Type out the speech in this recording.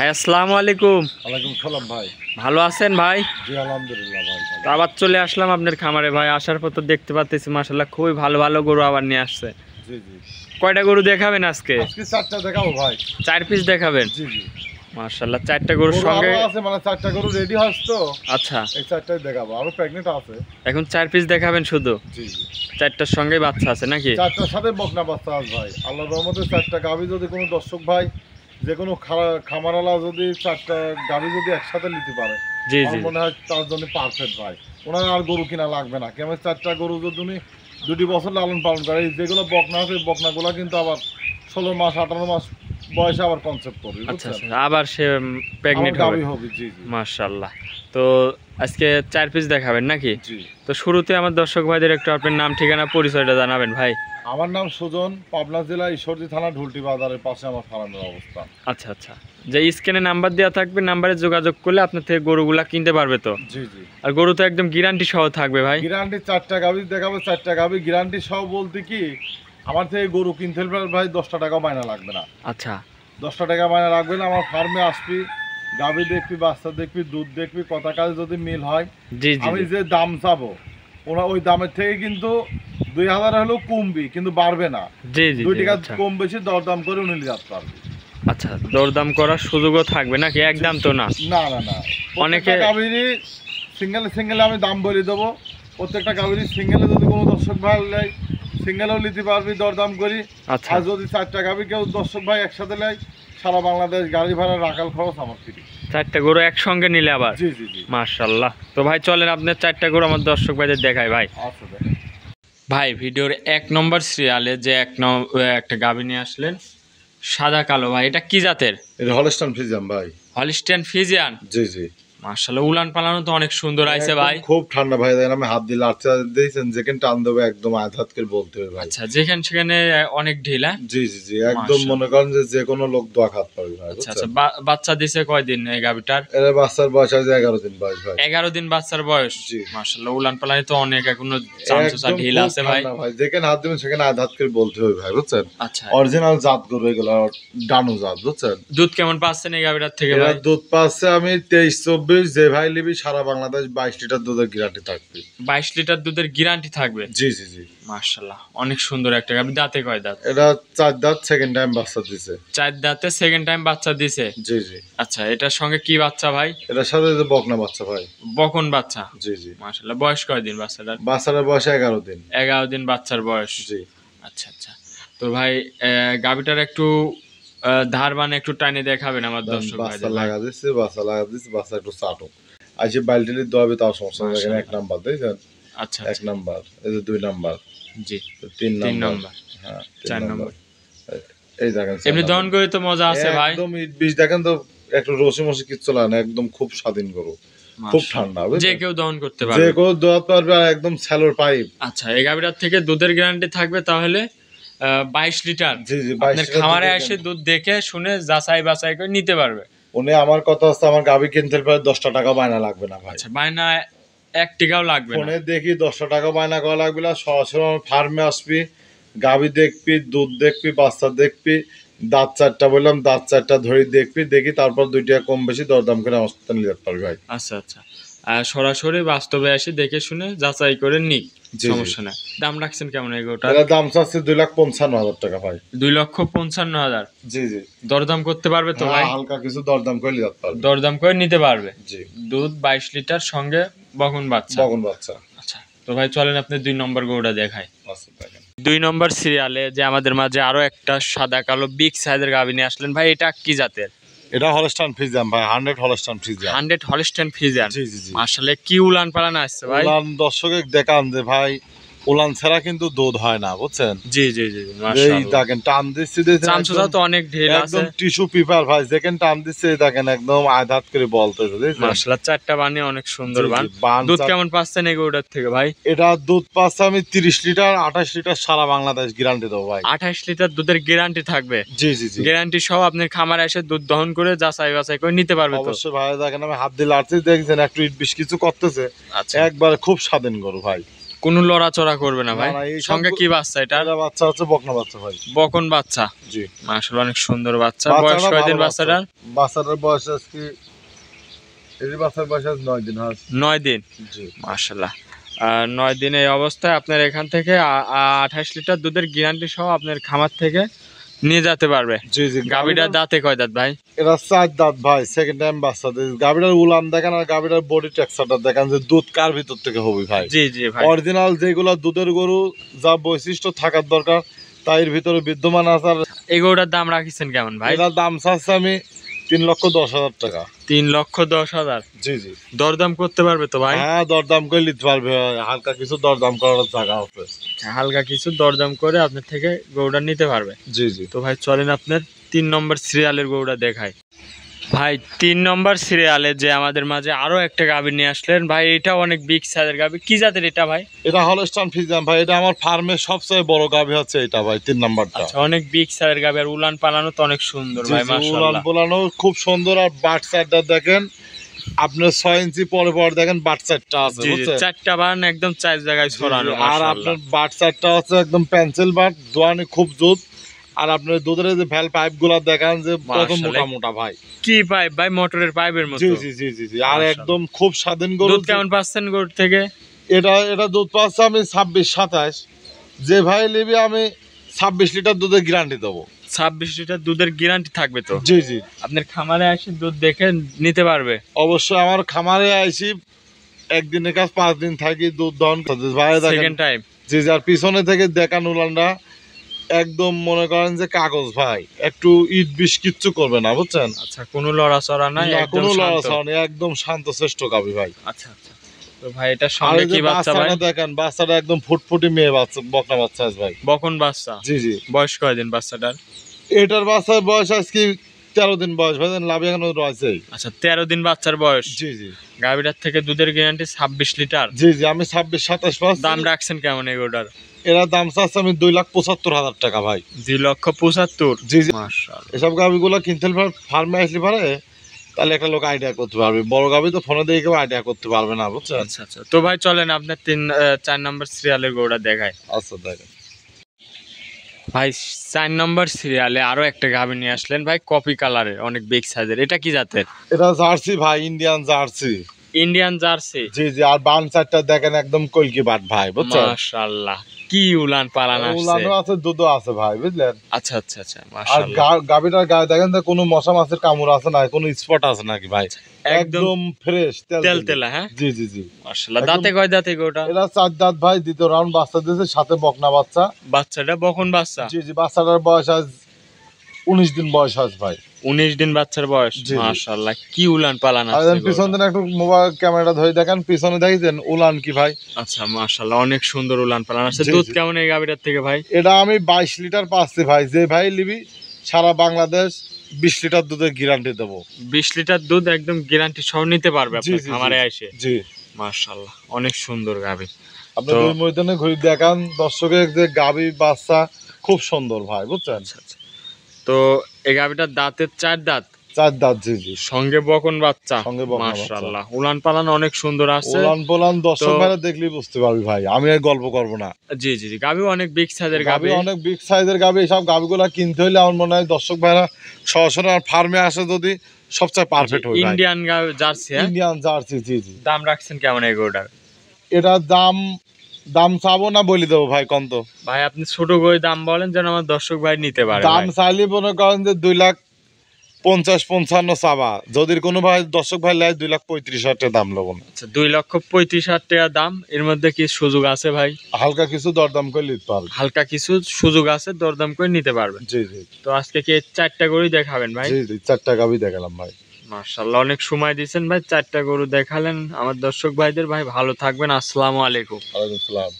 ভাই আসসালামু আলাইকুম। ওয়ালাইকুম সালাম ভাই। ভালো আছেন ভাই? জি আলহামদুলিল্লাহ ভাই। তো আবার চলে আসলাম আপনার খামারে ভাই। আসার পর তো দেখতে পাচ্ছি মাশাআল্লাহ খুবই ভালো ভালো গরু আবার নিয়ে আসছে। জি জি। কয়টা গরু দেখাবেন আজকে? আজকে চারটা দেখাবো ভাই। 4 পিস দেখাবেন? জি জি। মাশাআল্লাহ 4টা গরুর সঙ্গে আছে, মানে চারটা গরু রেডি হচ্ছে তো। আচ্ছা, এই চারটাই দেখাবো, আরো প্রেগনেন্ট আছে। এখন 4 পিস দেখাবেন শুধু? জি জি। 4টার সঙ্গে বাচ্চা আছে নাকি? চারটার সাথে বকনা বাচ্চা আছে ভাই। আল্লাহর রহমতে চারটা গাভী যদি কোনো দর্শক ভাই, যে কোনো খামারওয়ালা যদি চারটা গাভী যদি একসাথে নিতে পারে, জি জি, আমার মনে হয় তার জন্য পারফেক্ট ভাই। ওনার আর গরু কিনা লাগবে না। কেমন চারটা গরু যদি উনি 2 বছর লালন পালন করে, যেগুলো বকনা আছে বকনাগুলো কিন্তু আবার 16 মাস 18 মাস বয়সে আবার কনসেপ্ট করবে। আচ্ছা আচ্ছা, আবার সে প্রেগনেন্ট হবে। জি জি। মাশাআল্লাহ। তো আজকে 4 পিস দেখাবেন নাকি? জি। তো শুরুতে আমার দর্শক ভাইদের একটু আপনার নাম ঠিকানা পরিচয়টা জানাবেন ভাই। আমার নাম সুজন, পাবনা জেলা ঈশ্বরদী থানা ঢুলটি বাজারের পাশে আমার ফার্মের অবস্থান। আচ্ছা আচ্ছা, যে স্ক্রিনে নাম্বার দেওয়া থাকবে, নাম্বারে যোগাযোগ করলে আপনার থেকে গরুগুলা কিনতে পারবে তো? জি জি। আর গরু তো একদম গ্যারান্টি সহ থাকবে ভাই? গ্যারান্টি চারটা গাভী দেখাবো, চারটা গাভী গ্যারান্টি সহ বলতে কি, আমার থেকে গরু কিনতে হলে ভাই 10টা টাকা মাইনা লাগবে না। আচ্ছা, 10টা টাকা মাইনা লাগবে না। আমার ফার্মে আসবি, গাভী দেখবি, বাচ্চা দেখবি, দুধ দেখবি, কথা কাজ যদি মিল হয়, জি জি, আমি যে দাম চাবো ওরা ওই দামের থেকে কিন্তু 2000 হলেও কমবি, কিন্তু বাড়বে না। জি জি, 2 টাকা আচ্ছা কম বেশি দরদাম করে উনি যেতে পারবি। আচ্ছা, দরদাম করার সুযোগও থাকবে নাকি? একদম তো না? না না না, অনেকে অনেকে গাভীরই সিঙ্গেলে আমি দাম বলে দেবো। প্রত্যেকটা গাভীরই সিঙ্গেলে যদি কোনো দর্শক ভাই নেয়, সিঙ্গেলেও নিতে পারবি দরদাম করি। আচ্ছা, আর যদি চারটা গাভী কেউ দর্শক ভাই একসাথে নেয়, সারা বাংলাদেশ গাড়ি ভাড়া রাখাল খরচ আমার ফ্রি। 4টা গরু একসঙ্গে নিলে আবার? জি জি জি। মাশাআল্লাহ। তো ভাই চলেন আপনার 4টা গরু আমার দর্শক ভাইদের দেখাই ভাই। আচ্ছা ভাই ভিডিওর 1 নম্বর সিরিয়ালে যে একটা গাভী নিয়ে আসলেন সাদা কালো, ভাই এটা কি জাতের? এটা হলস্টাইন ফ্রিজিয়ান ভাই। Holstein Friesian? জি জি। মাশাআল্লাহ, উলান পালানো তো অনেক সুন্দর আইছে ভাই। খুব ঠান্ডা ভাই, দেখেন আমি হাত দিলে আটটা দিয়েছেন, যেখানে টান দেবে একদম আঘাত করে বলতে হবে ভাই। আচ্ছা, যেখানে সেখানে অনেক ঢিলা? জি জি জি, একদম মনে করেন যে কোনো লোক দোয়া খাত পারবে ভাই। আচ্ছা আচ্ছা, বাচ্চা দিছে কয়দিন এই গাভীটার? এর বাচ্চার বয়স আছে 11 দিন বয়স ভাই। 11 দিন বাচ্চার বয়স? জি। মাশাআল্লাহ, উলান পালানো তো অনেক এখনো চামচা ঢিলা আছে ভাই। ভাই যেখানে হাত দিবেন সেখানে আঘাত করে বলতে হবে ভাই, বুঝছেন? আচ্ছা, অরিজিনাল জাত গরু এগুলো, ডানু জাত, বুঝছেন? দুধ কেমন পাচ্ছেন এই গাভীটার থেকে ভাই? দুধ পাচ্ছে আমি 23-24, যে ভাই নিবি সারা বাংলাদেশ 22 লিটার দুধের গ্যারান্টি থাকবে। 22 লিটার দুধের গ্যারান্টি থাকবে? জি জি জি। মাশাআল্লাহ, অনেক সুন্দর একটা গাভী। দাঁতে কয় দাঁত? এটা 4 দাঁত, সেকেন্ড টাইম বাচ্চা দিছে। 4 দাঁতে সেকেন্ড টাইম বাচ্চা দিছে? জি জি। আচ্ছা, এটার সঙ্গে কি বাচ্চা ভাই? এটার সাথে যে বকনা বাচ্চা ভাই। বকন বাচ্চা? জি জি। মাশাআল্লাহ, বয়স কয়দিন বাচ্চাটার? বাচ্চার বয়স 11 দিন। 11 দিন বাচ্চার বয়স? জি। আচ্ছা আচ্ছা, তো ভাই গাভীটার একটু ধার বানে একটু টাইনে দেখাবেন আমার দর্শক বাচ্চা ভাইদের? লাগা দিচ্ছে, বাচ্চা একটু চাটো আইসে বালতিলি দোয়াবে, তাও সমস্যা নেই। এখানে 1 নাম্বার দেখছেন? আচ্ছা, 1 নাম্বার, এই যে 2 নাম্বার, জি 3 নাম্বার, হ্যাঁ 4 নাম্বার। এই দেখেন এমনি দহন করে তো মজা আছে ভাই? একদম ইট বিষ দেখেন তো, একটু রসি মসি কিচ্ছু লাগে না, একদম খুব স্বাধীন গরু, খুব ঠান্ডা, যে কেউ দহন করতে যে পারবে? কেউ দোয়াতে পারবে, আর একদম স্যালোর পাইপ। আচ্ছা, এই গাভীটার থেকে দুধের গ্যারান্টি থাকবে তাহলে 22 লিটার? জি জি, আপনার খামারে এসে দুধ দেখে শুনে যাচাই বাছাই করে নিতে পারবে? উনি আমার কথা হচ্ছে, আমার গাভী কিনতে পারে 10টা টাকা বায়না লাগবে না ভাই। আচ্ছা, বায়না 1 টাকাও লাগবে না? ফোনে দেখি 10টা টাকা বায়না করা লাগবে না। সরাসরি আমার ফার্মে আসবি, গাভী দেখবি, দুধ দেখবি, বাচ্চা দেখবি, দাঁত 4টা বললাম, দাঁত 4টা ধরে দেখবি, দেখি তারপর 2 টাকা কম বেশি দরদাম করে আমার সাথে নিতে পারবি ভাই। আচ্ছা আচ্ছা, আর সরাসরি বাস্তবে এসে দেখে শুনে যাচাই করে নিক, সমস্যা নাই। দাম রাখছেন কেমন এগোটা? এর দাম চাচ্ছে 2,55,000 টাকা ভাই। 2,55,000? জি জি। দরদাম করতে পারবে তো ভাই? হালকা কিছু দরদাম করে নিতে পারবে। দরদাম করে নিতে পারবে? জি। দুধ 22 লিটার সঙ্গে বকন বাচ্চা? বকন বাচ্চা। আচ্ছা, তো ভাই চলেন আপনি 2 নম্বর গরুটা দেখাই। আচ্ছা দেখেন। 2 নম্বর সিরিয়ালে যে আমাদের মাঝে আরো একটা সাদা কালো বিগ সাইজের গাভী নিয়ে আসলেন ভাই, এটা কি জাতের? এটা হলস্টাইন ফ্রিজিয়ান ভাই, 100 হলস্টাইন ফ্রিজিয়ান। 100 Holstein Friesian? জি জি জি। মাশাআল্লাহ, কি উলান পালান আসছে ভাই। উলান দর্শকে দেখান যে ভাই, উলান ছাড়া কিন্তু দুধ হয় না, বুঝছেন? জি জি জি, এই মাশাআল্লাহ, দেখেন টান দিচ্ছে, দেখেন চামচা তো অনেক ঢিল আছে, একদম টিস্যু পেপার ভাই। যেখানে টান দিচ্ছে দেখেন একদম আঘাত করে বলতেছে, দেখেন? মাশাআল্লাহ, 4টা বানি অনেক সুন্দর জি, জি, বান। দুধ কেমন পাচ্ছেন এই গরুটার থেকে ভাই? এটা দুধ পাচ্ছে আমি 30 লিটার 28 লিটার সারা বাংলাদেশ গ্যারান্টি দেবো ভাই। 28 লিটার দুধের গ্যারান্টি থাকবে? জি জি জি। গ্যারান্টি সহ আপনার খামারে এসে দুধ দহন করে যাচাই বাছাই করে নিতে পারবে তো? অবশ্যই ভাই, দেখেন আমি হাত দিলে আটছি, দেখছেন একটু ইট বিষ কিছু করতেছে। আচ্ছা, একবার খুব স্বাধীন গরু ভাই। কোনো লড়াচড়া করবে না ভাই? না, এই সব সঙ্গে কি বাচ্চা এটা? এটা বাচ্চা হচ্ছে বকনা বাচ্চা ভাই। বকন বাচ্চা। জি, মাশাআল্লাহ অনেক সুন্দর বাচ্চা। বয়স বাচ্চাটা কয়দিন ভালো বাচ্চাটার? বাচ্চাটার বয়স আজকে এই বাচ্চার বয়স আজ 9 দিন হয়। 9 দিন। জি, মাশাআল্লাহ। 9 দিন এই অবস্থায় আপনার এখান থেকে 28 লিটার দুধের গ্যারান্টি সহ আপনার খামার থেকে নিয়ে যেতে পারবে। জি জি। গাভীটার দাঁতে কয় দাঁত ভাই? এটা 4 দাঁত ভাই, সেকেন্ড টাইম বাচ্চা দিয়েছে। গাভীটার উলান দেখেন আর গাভীটার বডি টেক্সচারটা দেখেন যে দুধ কার ভিতর থেকে হবে ভাই। জি জি ভাই। অরিজিনাল যেগুলো দুধের গরু যা বৈশিষ্ট্য থাকার দরকার তাই এর ভিতরে বিদ্যমান আছে। আর এই গরুটার দাম রাখিছেন কেমন ভাই? এটার দাম চাচ্ছি আমি 3,10,000 টাকা। 3,10,000। জি জি। দরদাম করতে পারবে তো ভাই? হ্যাঁ, দরদাম করে নিতে পারবে, হালকা কিছু দরদাম করার জায়গা আছে। হালকা কিছু দরদাম করে আপনার থেকে গরুটা নিতে পারবে। জি জি। তো ভাই চলেন আপনার 3 নম্বর সিরিয়ালের গরুটা দেখায়। ভাই 3 নম্বর সিরিয়ালে যে আমাদের মাঝে আরো একটা গাভী নিয়ে আসলেন ভাই, এটা অনেক বিগ সাইজের গাভী। কি জাতের এটা ভাই? এটা হলস্টাইন ফ্রিজিয়ান ভাই। এটা আমার ফার্মের সবচেয়ে বড় গাভী হচ্ছে এটা ভাই, 3 নাম্বারটা। আচ্ছা, অনেক বিগ সাইজের গাভী আর উলান পালানো তো অনেক সুন্দর ভাই উলান মাশাআল্লাহ। পোলানো খুব সুন্দর। আর বাট সাইডটা দেখেন আপনার 6 ইঞ্চি পরে দেখেন বাট সাইডটা আছে, জি জি, বুঝছেন? চারটা বান একদম চার জায়গায় ছড়ানো আর মাশাআল্লাহ। আপনার বাট সাইডটা হচ্ছে একদম পেন্সিল বাট, দোয়ানি খুব জোদ। আর আপনার দুধের যে ভ্যাল পাইপ গুলা দেখান যে কত মাশাআল্লাহ। মোটা মোটা ভাই। কি পাইপ ভাই? মোটরের পাইপের মতো। জি জি জি জি জি। আর মাশাআল্লাহ। একদম খুব স্বাধীন গরু। দুধ কেমন পাচ্ছেন গরু থেকে? এটা দুধ পাচ্ছে আমি 26-27। যে ভাই নিবি আমি 26 লিটার দুধের গ্যারান্টি দেবো। 26 লিটার দুধের গ্যারান্টি থাকবে তো? জি জি। আপনার খামারে এসে দুধ দেখে নিতে পারবে? অবশ্যই আমার খামারে আইসি একদিনের কাজ 5 দিন থাকি, দুধ দহন করতে ভাই দেখেন। Second time. জি জি। আর পিছনে থেকে দেখান উলানটা একদম মনে করেন যে কাগজ ভাই, একটু ইট বিষ কিচ্ছু করবে না, বুঝছেন? আচ্ছা, কোনো লড়াচড়া নাই, না, একদম কোনো শান্ত। লড়াচড়া নেই, একদম শান্ত শ্রেষ্ঠ গাভী ভাই। আচ্ছা আচ্ছা। তো ভাই এটার আর সঙ্গে এই যে কি বাচ্চা ভাই? বাচ্চাটা দেখেন, বাচ্চাটা একদম ফুটফুটি মেয়ে বাচ্চা, বকনা বাচ্চা আছে ভাই। বকন বাচ্চা। জি জি। বয়স কয়দিন বাচ্চাটার? এটার বাচ্চার বয়স আজকে 13 দিন বয়স ভাই, লাভ এখনো রয়েছে। আচ্ছা, 13 দিন বাচ্চার বয়স। জি জি। গাভীটার থেকে দুধের গ্যারান্টি 26 লিটার। জি জি। আমি 26-27 পাচ্ছি। দাম রাখছেন কেমন এগুলোর? এরা দাম চাচ্ছে আমি 2,75,000 টাকা ভাই। 2,75,000। জি জি। মাশাআল্লাহ। এসব গাভিগুলো কিনতে ফার্মে আসলে পারে, তাহলে একটা লোক আইডিয়া করতে পারবে। বড় গাভি তো ফোনে দিয়ে কেউ আইডিয়া করতে পারবে না, বুঝছেন? আচ্ছা আচ্ছা। তো ভাই চলেন আপনার 4 নম্বর সিরিয়ালের গরুটা দেখায়। আচ্ছা দেখেন ভাই 4 নম্বর সিরিয়ালে আরো একটা গাভী নিয়ে আসলেন ভাই, কপি কালারের, অনেক বিগ সাইজের। এটা কি জাতের? এটা জার্সি ভাই, ইন্ডিয়ান জার্সি। Indian Jersey. জি জি। আর বান চারটা দেখেন একদম কলকি বাট ভাই, বুঝছেন? মাশাআল্লাহ, কি উলান পালান আসছে। উলানো আছে, দুধও আছে ভাই, বুঝলেন? আচ্ছা আচ্ছা আচ্ছা, আর মাশাআল্লাহ। গাভিটার গায়ে দেখেন তো কোনো মশা মাছের কামড় আছে না, কোনো স্পট আছে নাকি ভাই? একদম একদম ফ্রেশ তেল তেলা। হ্যাঁ জি জি জি। মাশাআল্লাহ। একদম- দাঁতে কয় দাঁতে গরুটা? এরা 4 দাঁত ভাই, দ্বিতীয় রাউন্ড বাচ্চা দিয়েছে, সাথে বকনা বাচ্চা। বাচ্চাটা বকন বাচ্চা। জি জি। বাচ্চাটার বয়স আজ 19 দিন বয়স আজ ভাই। 19 দিন বাচ্চার বয়স। জি, জি। মাশাআল্লাহ, কি উলান পালান আর আসছে পিছন গরুটা। দিন একটু মোবাইল ক্যামেরাটা ধরে দেখেন, পিছনে দেখেছেন উলান কি ভাই? আচ্ছা মাশাআল্লাহ, অনেক সুন্দর উলান পালান আসছে। জি, দুধ জি। কেমন এই গাভীটার থেকে ভাই? এটা আমি 22 লিটার পাচ্ছি ভাই। যে ভাই নিবি সারা বাংলাদেশ 20 লিটার দুধের গ্যারান্টি দেবো। 20 লিটার দুধ একদম গ্যারান্টি সহ নিতে পারবে জি আপনার জি খামারে জি। এসে। জি। মাশাআল্লাহ, অনেক সুন্দর গাভী। আপনি তো- দুই ময়দানে ঘুরে দেখান দর্শকের যে গাভী বাচ্চা খুব সুন্দর ভাই, বুঝছেন? আচ্ছা আচ্ছা। তো এই গাভীটার দাঁতের 4 দাঁত, 4 দাঁত। জি জি। সঙ্গে বকন বাচ্চা। সঙ্গে বকনা বাচ্চা। মাশাআল্লাহ, উলান পালান অনেক সুন্দর আছে। উলান পোলান দর্শক তো- ভাইরা দেখলেই বুঝতে পারবি ভাই, আমি আর গল্প করবো না। জি জি জি। গাভী অনেক বিগ সাইজের গাভী গাভী। অনেক বিগ সাইজের গাভী। সব গাভীগুলা কিনতে হইলে আমার মনে হয় দর্শক ভাইরা সরাসরি আমার ফার্মে আসে যদি সবচেয়ে পারফেক্ট হয় ভাই। Indian jersey. হ্যাঁ, ইন্ডিয়ান জার্সি। জি জি। দাম রাখছেন কেমন এই গরুটার? এটার দাম চাবো না বলি দেবো ভাই, কত? ভাই আপনি ছোট করে দাম বলেন যেন আমার দর্শক ভাই নিতে পারে। দাম ভাই চাইলে মনে করেন যে 2,50,55 চাবা। যদি কোনো ভাই দর্শক ভাই লাই 2,35,000 টাকা দাম লব না। আচ্ছা, 2,35,000 টাকা দাম। এর মধ্যে কি সুযোগ আছে ভাই? হালকা কিছু দরদাম করে নিতে পারবে। হালকা কিছু সুযোগ আছে, দরদাম করে নিতে পারবেন। জি জি। তো আজকে কি 4টা গরুই দেখাবেন ভাই? জি জি। 4টা গাভী দেখালাম ভাই। মাশাআল্লাহ, অনেক সময় দিয়েছেন ভাই, 4টা গরু দেখালেন আমার দর্শক ভাইদের। ভাই ভালো থাকবেন, আসসালামু আলাইকুম। ওয়ালাইকুম আসসালাম।